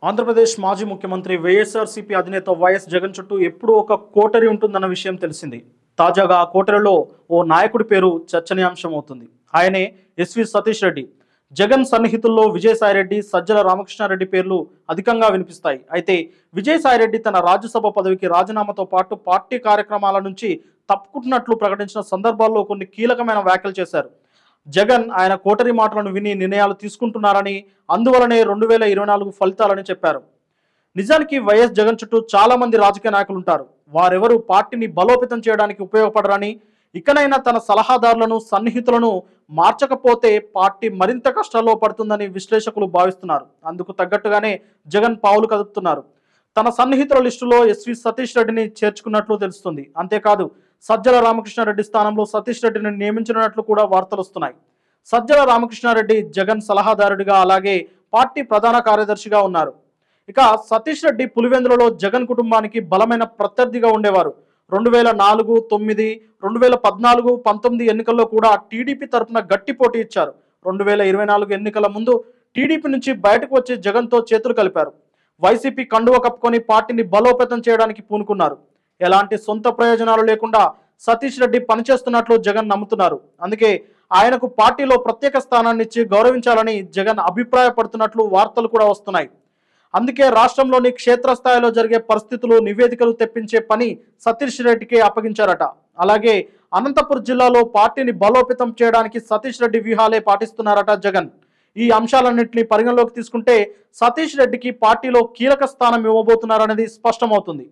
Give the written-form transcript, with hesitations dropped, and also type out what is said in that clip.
ఆంధ్రప్రదేశ్ మాజీ ముఖ్యమంత్రి వైఎస్ఆర్సీపీ అధినేత వైఎస్ జగన్ చుట్టూ ఎప్పుడూ ఒక కోటరీ ఉంటుందన్న విషయం తెలిసింది. తాజాగా ఆ కోటరీలో ఓ నాయకుడి పేరు చర్చనీయాంశం అవుతుంది. ఆయనే ఎస్వి సతీష్ రెడ్డి. జగన్ సన్నిహితుల్లో విజయసాయిరెడ్డి, సజ్జల రామకృష్ణారెడ్డి పేర్లు అధికంగా వినిపిస్తాయి. అయితే విజయసాయిరెడ్డి తన రాజ్యసభ పదవికి రాజీనామాతో పాటు పార్టీ కార్యక్రమాల నుంచి తప్పుకుంటున్నట్లు ప్రకటించిన సందర్భాల్లో కొన్ని కీలకమైన వ్యాఖ్యలు చేశారు. జగన్ ఆయన కోటరీ మాటలను విని నిర్ణయాలు తీసుకుంటున్నారని, అందువలనే 2024 ఫలితాలని చెప్పారు. నిజానికి వైఎస్ జగన్ చుట్టూ చాలా మంది రాజకీయ నాయకులు ఉంటారు. వారెవరూ పార్టీని బలోపేతం చేయడానికి ఉపయోగపడరని, ఇకనైనా తన సలహాదారులను, సన్నిహితులను మార్చకపోతే పార్టీ మరింత కష్టాల్లో పడుతుందని విశ్లేషకులు భావిస్తున్నారు. అందుకు తగ్గట్టుగానే జగన్ పావులు కదుపుతున్నారు. తన సన్నిహితుల లిస్టులో ఎస్వి సతీష్ రెడ్డిని చేర్చుకున్నట్లు తెలుస్తుంది. అంతేకాదు సజ్జల రామకృష్ణారెడ్డి స్థానంలో సతీష్ రెడ్డిని నియమించినట్లు కూడా వార్తలు వస్తున్నాయి. సజ్జల రామకృష్ణారెడ్డి జగన్ సలహాదారుడిగా, అలాగే పార్టీ ప్రధాన కార్యదర్శిగా ఉన్నారు. ఇక సతీష్ రెడ్డి పులివెందులలో జగన్ కుటుంబానికి బలమైన ప్రత్యర్థిగా ఉండేవారు. 2004, 9, 2014, 19 ఎన్నికల్లో కూడా టీడీపీ తరఫున గట్టి పోటీ ఇచ్చారు. 2024 ఎన్నికల ముందు టీడీపీ నుంచి బయటకు వచ్చి జగన్తో చేతులు కలిపారు. వైసీపీ కండువ కప్పుకొని పార్టీని బలోపేతం చేయడానికి పూనుకున్నారు. ఎలాంటి సొంత ప్రయోజనాలు లేకుండా సతీష్ రెడ్డి పనిచేస్తున్నట్లు జగన్ నమ్ముతున్నారు. అందుకే ఆయనకు పార్టీలో ప్రత్యేక స్థానాన్ని ఇచ్చి గౌరవించాలని జగన్ అభిప్రాయపడుతున్నట్లు వార్తలు కూడా వస్తున్నాయి. అందుకే రాష్ట్రంలోని క్షేత్రస్థాయిలో జరిగే పరిస్థితులు, నివేదికలు తెప్పించే పని సతీష్ రెడ్డికి అప్పగించారట. అలాగే అనంతపురం జిల్లాలో పార్టీని బలోపేతం చేయడానికి సతీష్ రెడ్డి వ్యూహాలే పాటిస్తున్నారట జగన్. ఈ అంశాలన్నింటినీ పరిగణలోకి తీసుకుంటే సతీష్ రెడ్డికి పార్టీలో కీలక స్థానం ఇవ్వబోతున్నారనేది స్పష్టమవుతుంది.